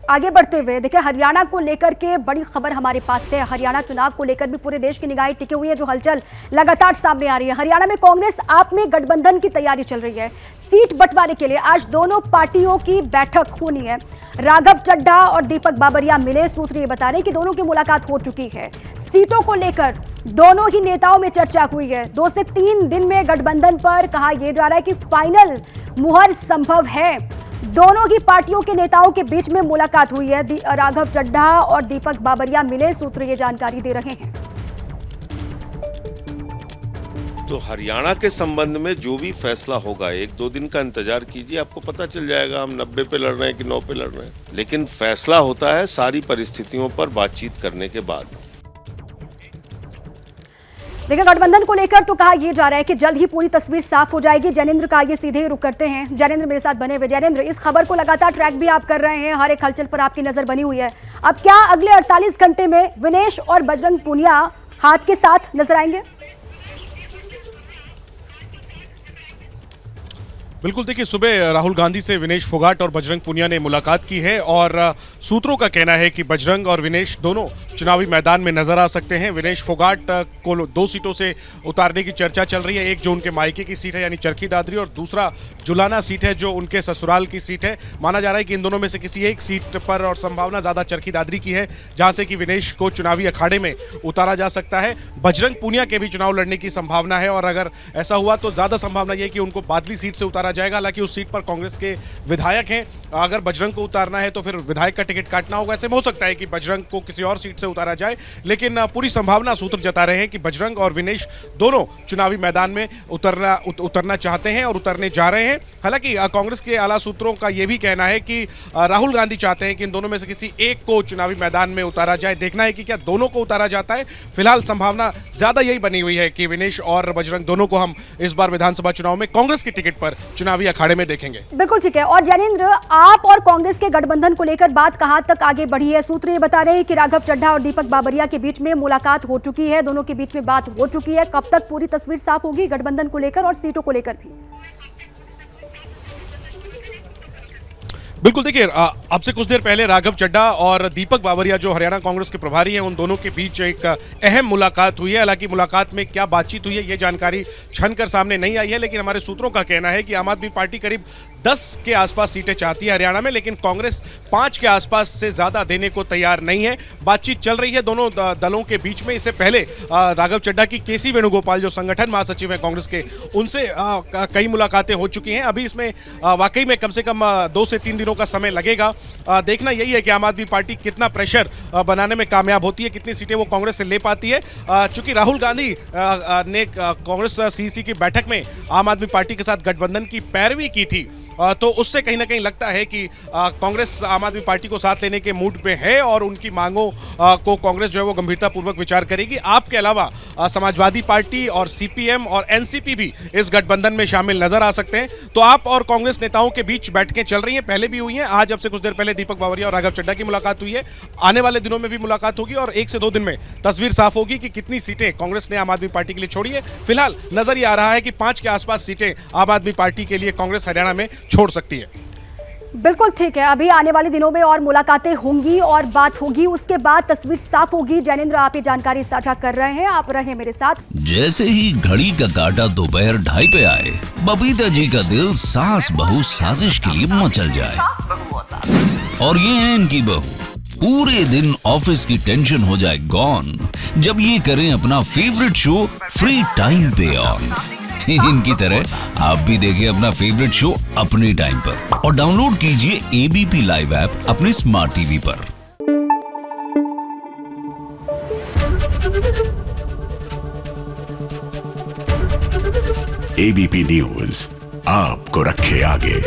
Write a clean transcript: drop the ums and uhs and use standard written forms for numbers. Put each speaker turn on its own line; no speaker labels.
आगे बढ़ते हुए देखिए, हरियाणा को लेकर के बड़ी खबर हमारे पास है। हरियाणा चुनाव को लेकर भी पूरे देश की निगाहें टिकी हुई है, जो हलचल लगातार सामने आ रही है। हरियाणा में कांग्रेस आप में गठबंधन की तैयारी चल रही है। सीट बंटवारे के लिए आज दोनों पार्टियों की बैठक होनी है। राघव चड्ढा और दीपक बाबरिया मिले। सूत्र ये बता रहे हैं कि दोनों की मुलाकात हो चुकी है। सीटों को लेकर दोनों ही नेताओं में चर्चा हुई है। 2 से 3 दिन में गठबंधन पर कहा यह जा रहा है कि फाइनल मुहर संभव है। दोनों ही पार्टियों के नेताओं के बीच में मुलाकात हुई है। राघव चड्ढा और दीपक बाबरिया मिले। सूत्र ये जानकारी दे रहे हैं।
तो हरियाणा के संबंध में जो भी फैसला होगा, 1-2 दिन का इंतजार कीजिए, आपको पता चल जाएगा हम 90 पे लड़ रहे हैं कि 9 पे लड़ रहे हैं। लेकिन फैसला होता है सारी परिस्थितियों पर बातचीत करने के बाद।
देखिए, गठबंधन को लेकर तो कहा यह जा रहा है कि जल्द ही पूरी तस्वीर साफ हो जाएगी। जैनेंद्र का ये सीधे रुख करते हैं। जैनेंद्र मेरे साथ बने हुए। जैनेंद्र, इस खबर को लगातार ट्रैक भी आप कर रहे हैं, हर एक हलचल पर आपकी नजर बनी हुई है। अब क्या अगले 48 घंटे में विनेश और बजरंग पूनिया हाथ के साथ नजर आएंगे?
बिल्कुल, देखिए, सुबह राहुल गांधी से विनेश फोगाट और बजरंग पूनिया ने मुलाकात की है और सूत्रों का कहना है कि बजरंग और विनेश दोनों चुनावी मैदान में नजर आ सकते हैं। विनेश फोगाट को 2 सीटों से उतारने की चर्चा चल रही है। एक जो उनके मायके की सीट है यानी चरखी दादरी, और दूसरा जुलाना सीट है जो उनके ससुराल की सीट है। माना जा रहा है कि इन दोनों में से किसी एक सीट पर, और संभावना ज्यादा चरखी दादरी की है, जहां से कि विनेश को चुनावी अखाड़े में उतारा जा सकता है। बजरंग पूनिया के भी चुनाव लड़ने की संभावना है, और अगर ऐसा हुआ तो ज्यादा संभावना यह है कि उनको बादली सीट से उतारा जाएगा। हालांकि उस सीट पर कांग्रेस के विधायक हैं। अगर बजरंग को उतारना है तो फिर विधायक का टिकट काटना होगा। ऐसे में हो सकता है कि बजरंग को किसी और सीट से उतारा जाए, लेकिन पूरी संभावना सूत्र जता रहे हैं कि बजरंग और विनेश दोनों चुनावी मैदान में उतरना चाहते हैं और उतरने जा रहे हैं। हालांकि कांग्रेस के आला सूत्रों का यह भी कहना है कि राहुल गांधी चाहते हैं कि इन दोनों में से किसी एक को चुनावी मैदान में उतारा जाए। देखना है कि क्या दोनों को उतारा जाता है। फिलहाल संभावना ज्यादा यही बनी हुई है कि विनेश और बजरंग दोनों को हम इस बार विधानसभा चुनाव में कांग्रेस की टिकट पर चुनावी अखाड़े में देखेंगे।
बिल्कुल ठीक है। और जैनेंद्र, आप और कांग्रेस के गठबंधन को लेकर बात कहां तक आगे बढ़ी है? सूत्र ये बता रहे हैं कि राघव चड्ढा और दीपक बाबरिया के बीच में मुलाकात हो चुकी है। दोनों के बीच में बात हो चुकी है। कब तक पूरी तस्वीर साफ होगी गठबंधन को लेकर और सीटों को लेकर भी?
बिल्कुल, देखिए, अब से कुछ देर पहले राघव चड्ढा और दीपक बाबरिया जो हरियाणा कांग्रेस के प्रभारी हैं, उन दोनों के बीच एक अहम मुलाकात हुई है। हालांकि मुलाकात में क्या बातचीत हुई है ये जानकारी छनकर सामने नहीं आई है, लेकिन हमारे सूत्रों का कहना है कि आम आदमी पार्टी करीब 10 के आसपास सीटें चाहती है हरियाणा में, लेकिन कांग्रेस 5 के आसपास से ज्यादा देने को तैयार नहीं है। बातचीत चल रही है दोनों दलों के बीच में। इससे पहले राघव चड्ढा की केसी वेणुगोपाल जो संगठन महासचिव है कांग्रेस के, उनसे कई मुलाकातें हो चुकी हैं। अभी इसमें वाकई में कम से कम 2 से 3 दिनों का समय लगेगा। देखना यही है कि आम आदमी पार्टी कितना प्रेशर बनाने में कामयाब होती है, कितनी सीटें वो कांग्रेस से ले पाती है। चूंकि राहुल गांधी ने कांग्रेस सीईसी की बैठक में आम आदमी पार्टी के साथ गठबंधन की पैरवी की थी, तो उससे कहीं ना कहीं लगता है कि कांग्रेस आम आदमी पार्टी को साथ लेने के मूड पे है और उनकी मांगों को कांग्रेस जो है वो गंभीरतापूर्वक विचार करेगी। आपके अलावा समाजवादी पार्टी और सीपीएम और एनसीपी भी इस गठबंधन में शामिल नजर आ सकते हैं। तो आप और कांग्रेस नेताओं के बीच बैठकें चल रही हैं, पहले भी हुई हैं। आज अब से कुछ देर पहले दीपक बाबरिया और राघव चड्ढा की मुलाकात हुई है। आने वाले दिनों में भी मुलाकात होगी और 1 से 2 दिन में तस्वीर साफ होगी कि कितनी सीटें कांग्रेस ने आम आदमी पार्टी के लिए छोड़ी है। फिलहाल नजर ये आ रहा है कि 5 के आसपास सीटें आम आदमी पार्टी के लिए कांग्रेस हरियाणा में छोड़ सकती है।
बिल्कुल ठीक है। अभी आने वाले दिनों में और मुलाकातें होंगी और बात होगी, उसके बाद तस्वीर साफ होगी। जैनेंद्र, आप ये जानकारी साझा कर रहे हैं, आप रहे मेरे साथ।
जैसे ही घड़ी का काटा दोपहर 2:30 पे आए, बबीता जी का दिल सास बहू साजिश के लिए मचल जाए। और ये है इनकी बहू, पूरे दिन ऑफिस की टेंशन हो जाए गॉन जब ये करें अपना फेवरेट शो फ्री टाइम पे ऑन। इनकी तरह आप भी देखिए अपना फेवरेट शो अपने टाइम पर और डाउनलोड कीजिए एबीपी लाइव ऐप अपने स्मार्ट टीवी पर।
एबीपी न्यूज आपको रखे आगे।